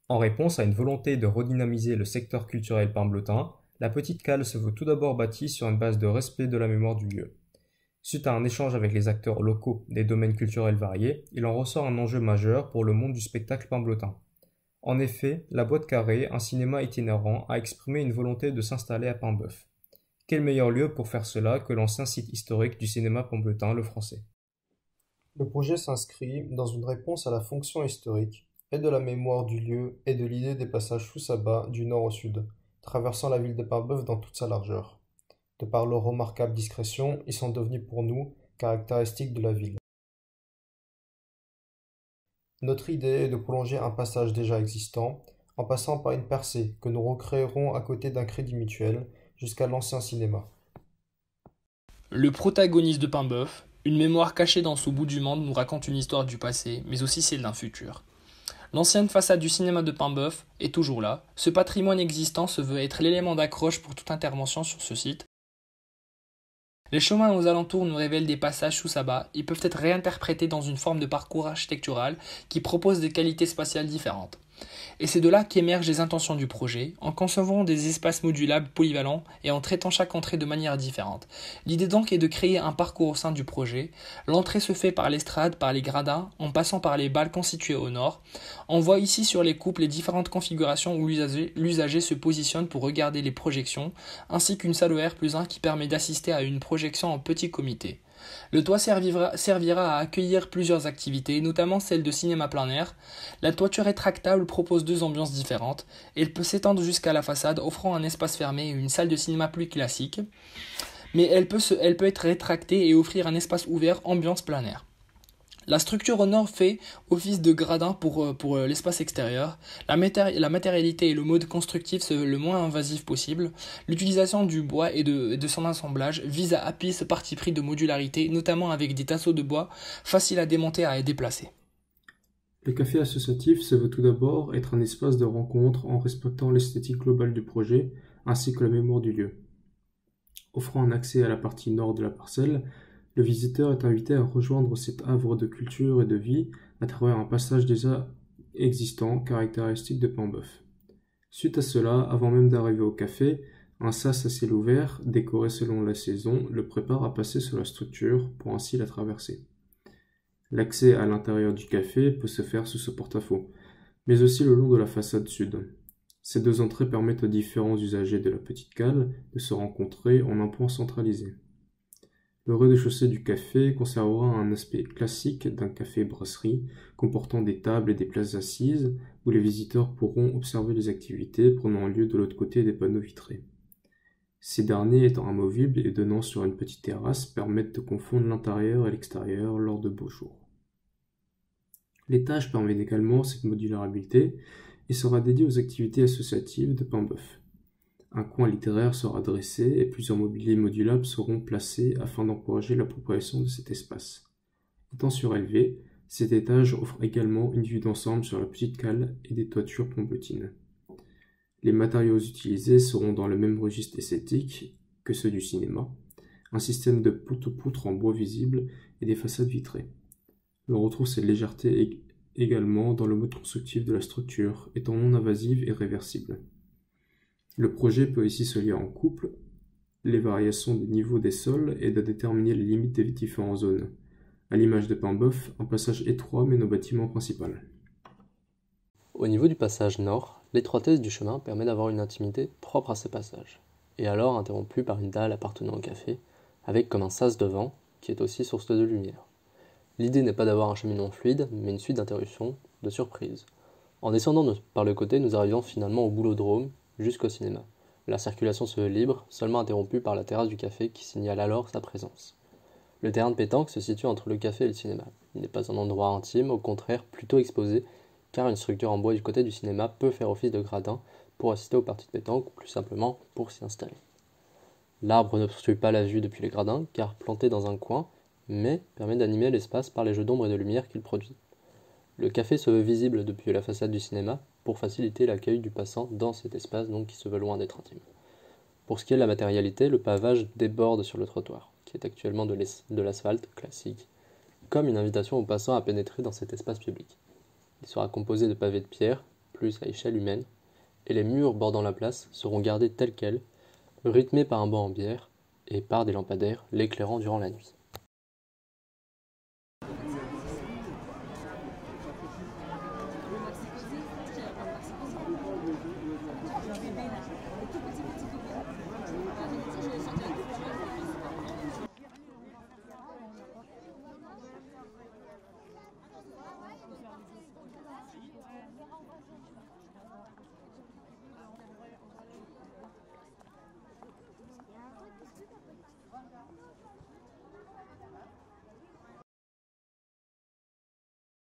En réponse à une volonté de redynamiser le secteur culturel parmblotin, la Petite Cale se veut tout d'abord bâtie sur une base de respect de la mémoire du lieu. Suite à un échange avec les acteurs locaux des domaines culturels variés, il en ressort un enjeu majeur pour le monde du spectacle parmblotin. En effet, la Boîte Carrée, un cinéma itinérant, a exprimé une volonté de s'installer à Paimboeuf. Quel meilleur lieu pour faire cela que l'ancien site historique du cinéma parmblotin, le Français? Le projet s'inscrit dans une réponse à la fonction historique et de la mémoire du lieu et de l'idée des passages Choussaba du nord au sud, traversant la ville de Paimboeuf dans toute sa largeur. De par leur remarquable discrétion, ils sont devenus pour nous caractéristiques de la ville. Notre idée est de prolonger un passage déjà existant, en passant par une percée que nous recréerons à côté d'un crédit mutuel jusqu'à l'ancien cinéma. Le protagoniste de Paimboeuf, une mémoire cachée dans ce bout du monde, nous raconte une histoire du passé, mais aussi celle d'un futur. L'ancienne façade du cinéma de Paimboeuf est toujours là. Ce patrimoine existant se veut être l'élément d'accroche pour toute intervention sur ce site. Les chemins aux alentours nous révèlent des passages sous sabbat. Ils peuvent être réinterprétés dans une forme de parcours architectural qui propose des qualités spatiales différentes. Et c'est de là qu'émergent les intentions du projet, en concevant des espaces modulables polyvalents et en traitant chaque entrée de manière différente. L'idée donc est de créer un parcours au sein du projet. L'entrée se fait par l'estrade, par les gradins, en passant par les balcons situés au nord. On voit ici sur les coupes les différentes configurations où l'usager se positionne pour regarder les projections, ainsi qu'une salle OR+1 qui permet d'assister à une projection en petit comité. Le toit servira à accueillir plusieurs activités, notamment celle de cinéma plein air. La toiture rétractable propose deux ambiances différentes. Elle peut s'étendre jusqu'à la façade, offrant un espace fermé et une salle de cinéma plus classique. Mais elle peut être rétractée et offrir un espace ouvert, ambiance plein air. La structure au nord fait office de gradin pour l'espace extérieur. La matérialité et le mode constructif le moins invasif possible. L'utilisation du bois et de son assemblage vise à appuyer ce parti pris de modularité, notamment avec des tasseaux de bois faciles à démonter et à déplacer. Le café associatif se veut tout d'abord être un espace de rencontre en respectant l'esthétique globale du projet ainsi que la mémoire du lieu. Offrant un accès à la partie nord de la parcelle, le visiteur est invité à rejoindre cet havre de culture et de vie à travers un passage déjà existant caractéristique de Paimboeuf. Suite à cela, avant même d'arriver au café, un sas à ciel ouvert, décoré selon la saison, le prépare à passer sur la structure pour ainsi la traverser. L'accès à l'intérieur du café peut se faire sous ce porte-à-faux, mais aussi le long de la façade sud. Ces deux entrées permettent aux différents usagers de la petite cale de se rencontrer en un point centralisé. Le rez-de-chaussée du café conservera un aspect classique d'un café-brasserie, comportant des tables et des places assises, où les visiteurs pourront observer les activités prenant lieu de l'autre côté des panneaux vitrés. Ces derniers étant amovibles et donnant sur une petite terrasse permettent de confondre l'intérieur et l'extérieur lors de beaux jours. L'étage permet également cette modularité et sera dédié aux activités associatives de Paimboeuf. Un coin littéraire sera dressé et plusieurs mobiliers modulables seront placés afin d'encourager l'appropriation de cet espace. Étant surélevé, cet étage offre également une vue d'ensemble sur la petite cale et des toitures pomblottines. Les matériaux utilisés seront dans le même registre esthétique que ceux du cinéma, un système de poutre en bois visible et des façades vitrées. On retrouve cette légèreté également dans le mode constructif de la structure, étant non invasive et réversible. Le projet peut ici se lier en couple, les variations des niveaux des sols et de déterminer les limites des différentes zones. À l'image de Paimboeuf, un passage étroit mène au bâtiment principal. Au niveau du passage nord, l'étroitesse du chemin permet d'avoir une intimité propre à ce passage, et alors interrompue par une dalle appartenant au café, avec comme un sas devant, qui est aussi source de lumière. L'idée n'est pas d'avoir un cheminement fluide, mais une suite d'interruptions, de surprises. En descendant par le côté, nous arrivons finalement au boulodrome, jusqu'au cinéma. La circulation se veut libre, seulement interrompue par la terrasse du café qui signale alors sa présence. Le terrain de pétanque se situe entre le café et le cinéma. Il n'est pas un endroit intime, au contraire plutôt exposé, car une structure en bois du côté du cinéma peut faire office de gradin pour assister aux parties de pétanque ou plus simplement pour s'y installer. L'arbre n'obstrue pas la vue depuis les gradins, car planté dans un coin, mais permet d'animer l'espace par les jeux d'ombre et de lumière qu'il produit. Le café se veut visible depuis la façade du cinéma pour faciliter l'accueil du passant dans cet espace donc qui se veut loin d'être intime. Pour ce qui est de la matérialité, le pavage déborde sur le trottoir, qui est actuellement de l'asphalte classique, comme une invitation aux passants à pénétrer dans cet espace public. Il sera composé de pavés de pierre, plus à échelle humaine, et les murs bordant la place seront gardés tels quels, rythmés par un banc en bière et par des lampadaires l'éclairant durant la nuit.